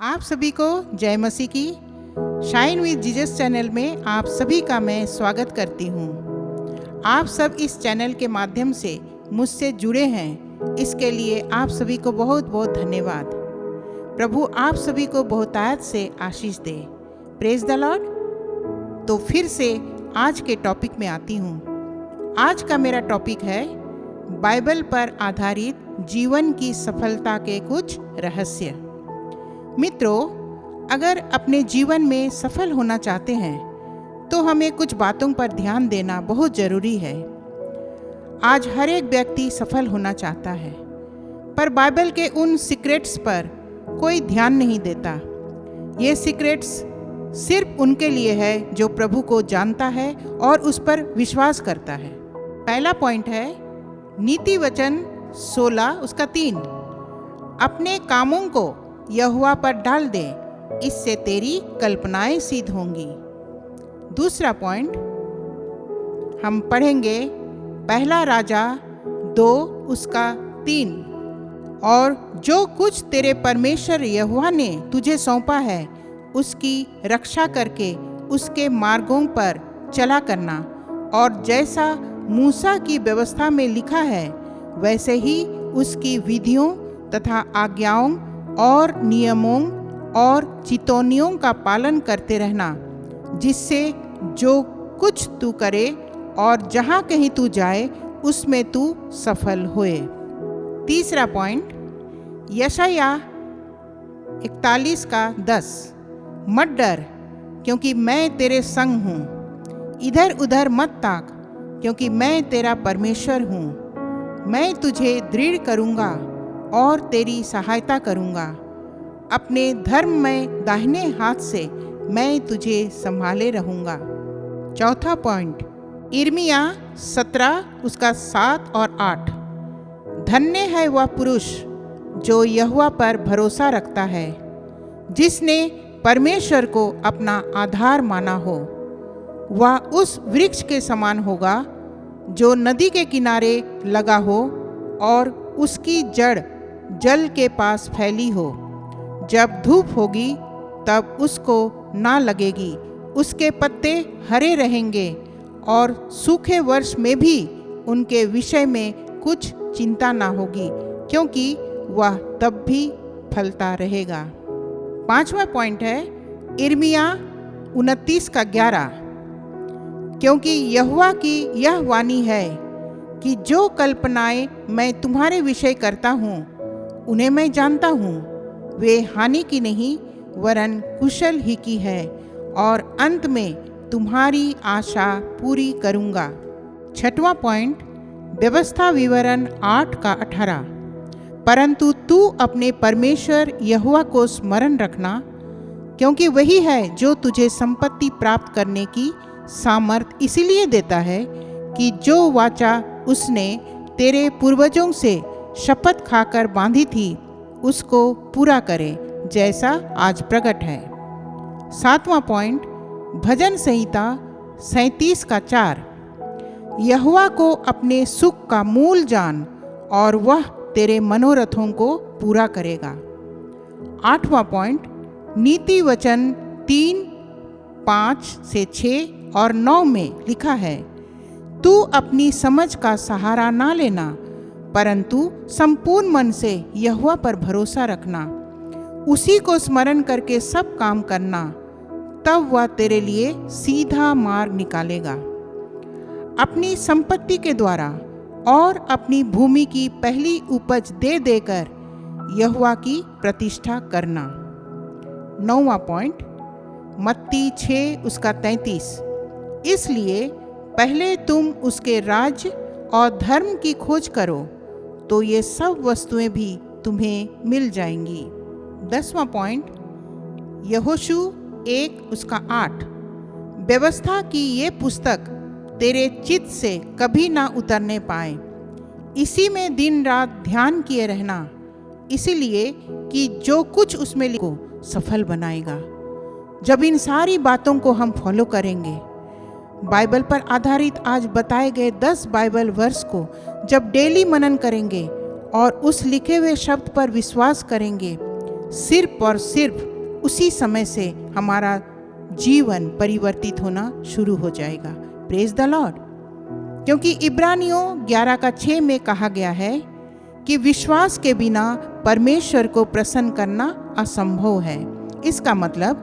आप सभी को जय मसीह की। शाइन विद जीसस चैनल में आप सभी का मैं स्वागत करती हूँ। आप सब इस चैनल के माध्यम से मुझसे जुड़े हैं, इसके लिए आप सभी को बहुत बहुत धन्यवाद। प्रभु आप सभी को बहुतायत से आशीष दे। Praise the lord. तो फिर से आज के टॉपिक में आती हूँ। आज का मेरा टॉपिक है बाइबल पर आधारित जीवन की सफलता के कुछ रहस्य। मित्रों, अगर अपने जीवन में सफल होना चाहते हैं तो हमें कुछ बातों पर ध्यान देना बहुत ज़रूरी है। आज हर एक व्यक्ति सफल होना चाहता है, पर बाइबल के उन सीक्रेट्स पर कोई ध्यान नहीं देता। ये सीक्रेट्स सिर्फ उनके लिए है जो प्रभु को जानता है और उस पर विश्वास करता है। पहला पॉइंट है नीति वचन 16:3। अपने कामों को यहोवा पर डाल दे, इससे तेरी कल्पनाएं सिद्ध होंगी। दूसरा पॉइंट हम पढ़ेंगे पहला राजा 2:3। और जो कुछ तेरे परमेश्वर यहोवा ने तुझे सौंपा है उसकी रक्षा करके उसके मार्गों पर चला करना, और जैसा मूसा की व्यवस्था में लिखा है वैसे ही उसकी विधियों तथा आज्ञाओं और नियमों और चितौनियों का पालन करते रहना, जिससे जो कुछ तू करे और जहाँ कहीं तू जाए उसमें तू सफल होए। तीसरा पॉइंट यशायाह 41:10। मत डर, क्योंकि मैं तेरे संग हूँ। इधर उधर मत ताक, क्योंकि मैं तेरा परमेश्वर हूँ। मैं तुझे दृढ़ करूँगा और तेरी सहायता करूँगा। अपने धर्म में दाहिने हाथ से मैं तुझे संभाले रहूँगा। चौथा पॉइंट यिर्मयाह 17:7-8। धन्य है वह पुरुष जो यहोवा पर भरोसा रखता है, जिसने परमेश्वर को अपना आधार माना हो। वह उस वृक्ष के समान होगा जो नदी के किनारे लगा हो और उसकी जड़ जल के पास फैली हो। जब धूप होगी तब उसको ना लगेगी, उसके पत्ते हरे रहेंगे और सूखे वर्ष में भी उनके विषय में कुछ चिंता ना होगी, क्योंकि वह तब भी फलता रहेगा। पांचवा पॉइंट है यिर्मयाह 29:11। क्योंकि यहोवा की यह वाणी है कि जो कल्पनाएं मैं तुम्हारे विषय करता हूँ उन्हें मैं जानता हूँ। वे हानि की नहीं वरन कुशल ही की है, और अंत में तुम्हारी आशा पूरी करूँगा। छठवां पॉइंट व्यवस्था विवरण 8:18। परंतु तू अपने परमेश्वर यहोवा को स्मरण रखना, क्योंकि वही है जो तुझे संपत्ति प्राप्त करने की सामर्थ इसलिए देता है कि जो वाचा उसने तेरे पूर्वजों से शपथ खाकर बांधी थी उसको पूरा करे, जैसा आज प्रकट है। सातवां पॉइंट भजन संहिता 37:4। यहोवा को अपने सुख का मूल जान, और वह तेरे मनोरथों को पूरा करेगा। आठवां पॉइंट नीति वचन 3:5-6 और 9 में लिखा है, तू अपनी समझ का सहारा ना लेना, परंतु संपूर्ण मन से यहोवा पर भरोसा रखना। उसी को स्मरण करके सब काम करना, तब वह तेरे लिए सीधा मार्ग निकालेगा। अपनी संपत्ति के द्वारा और अपनी भूमि की पहली उपज दे देकर यहोवा की प्रतिष्ठा करना। 9वां पॉइंट मत्ती 6:33। इसलिए पहले तुम उसके राज्य और धर्म की खोज करो, तो ये सब वस्तुएं भी तुम्हें मिल जाएंगी। 10वां पॉइंट यहोशू 1:8। व्यवस्था की ये पुस्तक तेरे चित्त से कभी ना उतरने पाए, इसी में दिन रात ध्यान किए रहना, इसीलिए कि जो कुछ उसमें लिखो सफल बनाएगा। जब इन सारी बातों को हम फॉलो करेंगे, बाइबल पर आधारित आज बताए गए 10 बाइबल वर्स को जब डेली मनन करेंगे और उस लिखे हुए शब्द पर विश्वास करेंगे, सिर्फ और सिर्फ उसी समय से हमारा जीवन परिवर्तित होना शुरू हो जाएगा। Praise the Lord. क्योंकि इब्रानियों 11:6 में कहा गया है कि विश्वास के बिना परमेश्वर को प्रसन्न करना असंभव है। इसका मतलब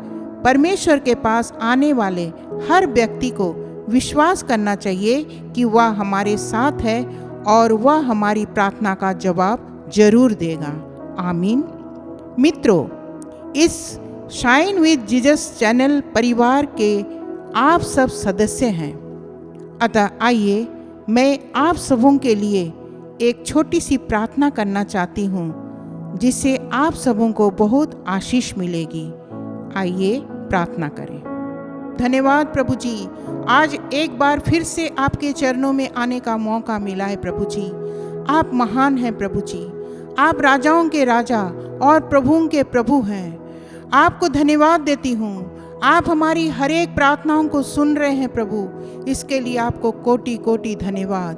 परमेश्वर के पास आने वाले हर व्यक्ति को विश्वास करना चाहिए कि वह हमारे साथ है और वह हमारी प्रार्थना का जवाब जरूर देगा। आमीन। मित्रों, इस शाइन विद जीसस चैनल परिवार के आप सब सदस्य हैं। अतः आइए मैं आप सबों के लिए एक छोटी सी प्रार्थना करना चाहती हूँ, जिससे आप सबों को बहुत आशीष मिलेगी। आइए प्रार्थना करें। धन्यवाद प्रभु जी, आज एक बार फिर से आपके चरणों में आने का मौका मिला है। प्रभु जी, आप महान हैं। प्रभु जी, आप राजाओं के राजा और प्रभुओं के प्रभु हैं। आपको धन्यवाद देती हूँ। आप हमारी हर एक प्रार्थनाओं को सुन रहे हैं प्रभु, इसके लिए आपको कोटि कोटि धन्यवाद।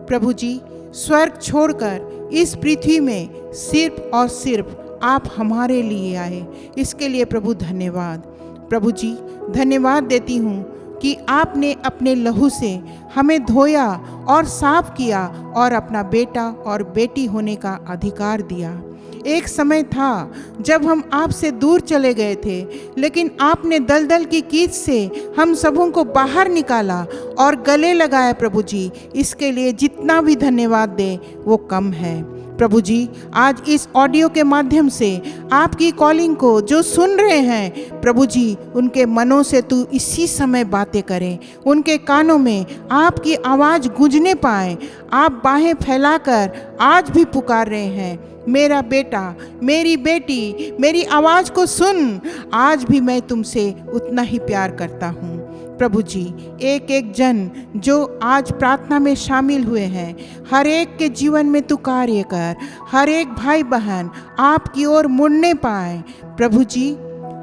प्रभु जी, स्वर्ग छोड़कर इस पृथ्वी में सिर्फ और सिर्फ आप हमारे लिए आए, इसके लिए प्रभु धन्यवाद। प्रभु जी, धन्यवाद देती हूँ कि आपने अपने लहू से हमें धोया और साफ किया और अपना बेटा और बेटी होने का अधिकार दिया। एक समय था जब हम आपसे दूर चले गए थे, लेकिन आपने दलदल की कीच से हम सबों को बाहर निकाला और गले लगाया। प्रभु जी, इसके लिए जितना भी धन्यवाद दें वो कम है। प्रभु जी, आज इस ऑडियो के माध्यम से आपकी कॉलिंग को जो सुन रहे हैं, प्रभु जी, उनके मनों से तू इसी समय बातें करें, उनके कानों में आपकी आवाज़ गूंजने पाए। आप बाहें फैलाकर आज भी पुकार रहे हैं, मेरा बेटा, मेरी बेटी, मेरी आवाज़ को सुन। आज भी मैं तुमसे उतना ही प्यार करता हूँ। प्रभु जी, एक एक जन जो आज प्रार्थना में शामिल हुए हैं, हर एक के जीवन में तू कार्य कर। हर एक भाई बहन आपकी ओर मुड़ने पाए। प्रभु जी,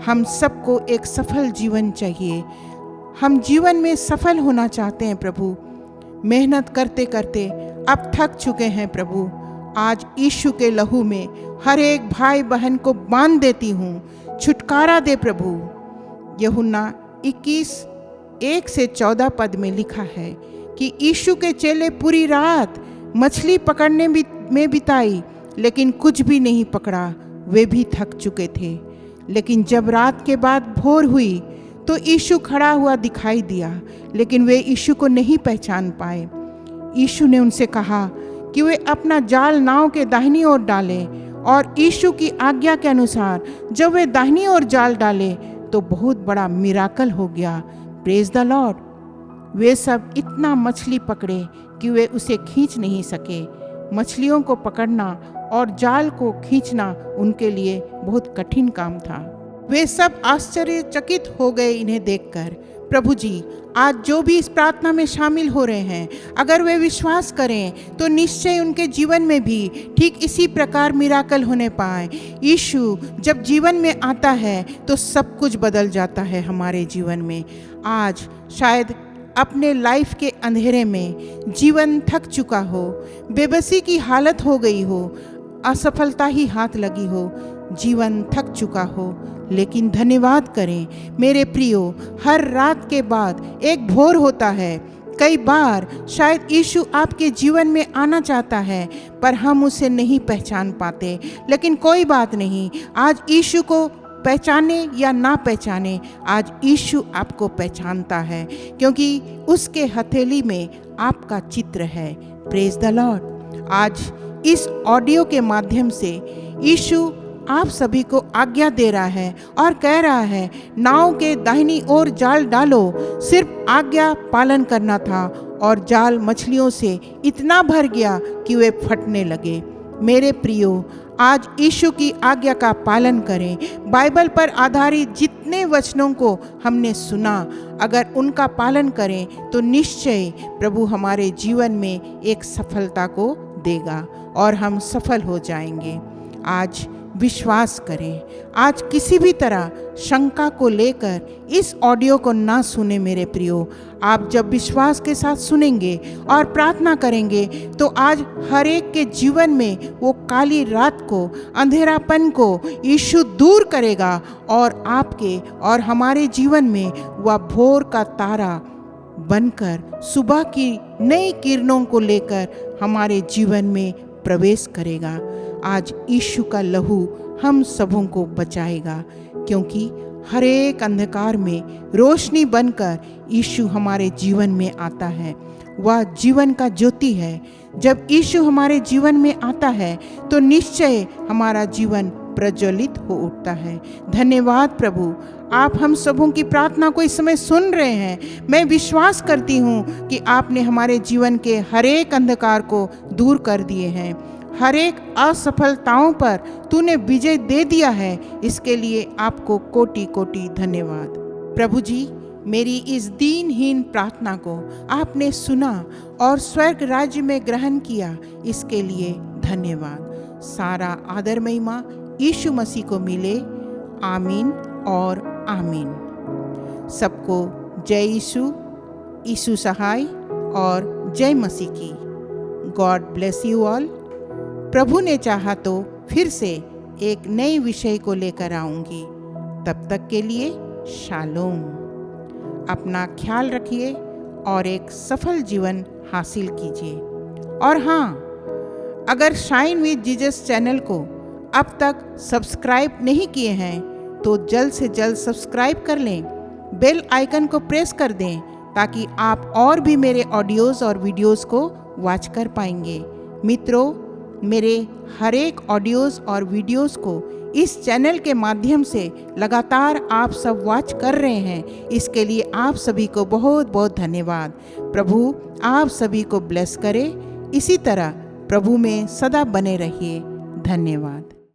हम सबको एक सफल जीवन चाहिए। हम जीवन में सफल होना चाहते हैं प्रभु। मेहनत करते करते अब थक चुके हैं प्रभु। आज यीशु के लहू में हर एक भाई बहन को बांध देती हूँ। छुटकारा दे प्रभु। यूहन्ना 21:1-14 पद में लिखा है कि यीशु के चेले पूरी रात मछली पकड़ने में बिताई, लेकिन कुछ भी नहीं पकड़ा। वे भी थक चुके थे। लेकिन जब रात के बाद भोर हुई तो यीशु खड़ा हुआ दिखाई दिया, लेकिन वे यीशु को नहीं पहचान पाए। यीशु ने उनसे कहा कि वे अपना जाल नाव के दाहिनी ओर डालें, और यीशु की आज्ञा के अनुसार जब वे दाहिनी ओर जाल डाले तो बहुत बड़ा मिराकल हो गया। Praise the Lord. वे सब इतना मछली पकड़े कि वे उसे खींच नहीं सके। मछलियों को पकड़ना और जाल को खींचना उनके लिए बहुत कठिन काम था। वे सब आश्चर्यचकित हो गए इन्हें देखकर। प्रभु जी, आज जो भी इस प्रार्थना में शामिल हो रहे हैं, अगर वे विश्वास करें तो निश्चय उनके जीवन में भी ठीक इसी प्रकार मिराकल होने पाए। यीशु जब जीवन में आता है तो सब कुछ बदल जाता है हमारे जीवन में। आज शायद अपने लाइफ के अंधेरे में जीवन थक चुका हो, बेबसी की हालत हो गई हो, असफलता ही हाथ लगी हो, जीवन थक चुका हो, लेकिन धन्यवाद करें मेरे प्रियो, हर रात के बाद एक भोर होता है। कई बार शायद यीशु आपके जीवन में आना चाहता है, पर हम उसे नहीं पहचान पाते। लेकिन कोई बात नहीं, आज यीशु को पहचाने या ना पहचाने, आज यीशु आपको पहचानता है, क्योंकि उसके हथेली में आपका चित्र है। Praise the Lord. आज इस ऑडियो के माध्यम से यीशु आप सभी को आज्ञा दे रहा है और कह रहा है, नाव के दाहिनी ओर जाल डालो। सिर्फ आज्ञा पालन करना था और जाल मछलियों से इतना भर गया कि वे फटने लगे। मेरे प्रियो, आज यीशु की आज्ञा का पालन करें। बाइबल पर आधारित जितने वचनों को हमने सुना, अगर उनका पालन करें तो निश्चय प्रभु हमारे जीवन में एक सफलता को देगा और हम सफल हो जाएंगे। आज विश्वास करें। आज किसी भी तरह शंका को लेकर इस ऑडियो को ना सुने मेरे प्रियो। आप जब विश्वास के साथ सुनेंगे और प्रार्थना करेंगे तो आज हर एक के जीवन में वो काली रात को, अंधेरापन को यीशु दूर करेगा और आपके और हमारे जीवन में वह भोर का तारा बनकर सुबह की नई किरणों को लेकर हमारे जीवन में प्रवेश करेगा। आज यीशु का लहू हम सबों को बचाएगा, क्योंकि हर एक अंधकार में रोशनी बनकर यीशु हमारे जीवन में आता है। वह जीवन का ज्योति है। जब यीशु हमारे जीवन में आता है तो निश्चय हमारा जीवन प्रज्वलित हो उठता है। धन्यवाद प्रभु, आप हम सबों की प्रार्थना को इस समय सुन रहे हैं। मैं विश्वास करती हूँ कि आपने हमारे जीवन के हर एक अंधकार को दूर कर दिए हैं। हर एक असफलताओं पर तूने विजय दे दिया है। इसके लिए आपको कोटि कोटि धन्यवाद। प्रभु जी, मेरी इस दीनहीन प्रार्थना को आपने सुना और स्वर्ग राज्य में ग्रहण किया, इसके लिए धन्यवाद। सारा आदर महिमा यीशु मसीह को मिले। आमीन और आमीन। सबको जय यीशु, यीशु सहाय और जय मसीह की। God bless you all. प्रभु ने चाहा तो फिर से एक नए विषय को लेकर आऊंगी। तब तक के लिए शालोम। अपना ख्याल रखिए और एक सफल जीवन हासिल कीजिए। और हाँ, अगर शाइन विद जीसस चैनल को अब तक सब्सक्राइब नहीं किए हैं तो जल्द से जल्द सब्सक्राइब कर लें, बेल आइकन को प्रेस कर दें ताकि आप और भी मेरे ऑडियोज़ और वीडियोज़ को वॉच कर पाएंगे। मित्रों, मेरे हर एक ऑडियोज़ और वीडियोज़ को इस चैनल के माध्यम से लगातार आप सब वॉच कर रहे हैं। इसके लिए आप सभी को बहुत बहुत धन्यवाद। प्रभु आप सभी को ब्लेस करे। इसी तरह प्रभु में सदा बने रहिए। धन्यवाद।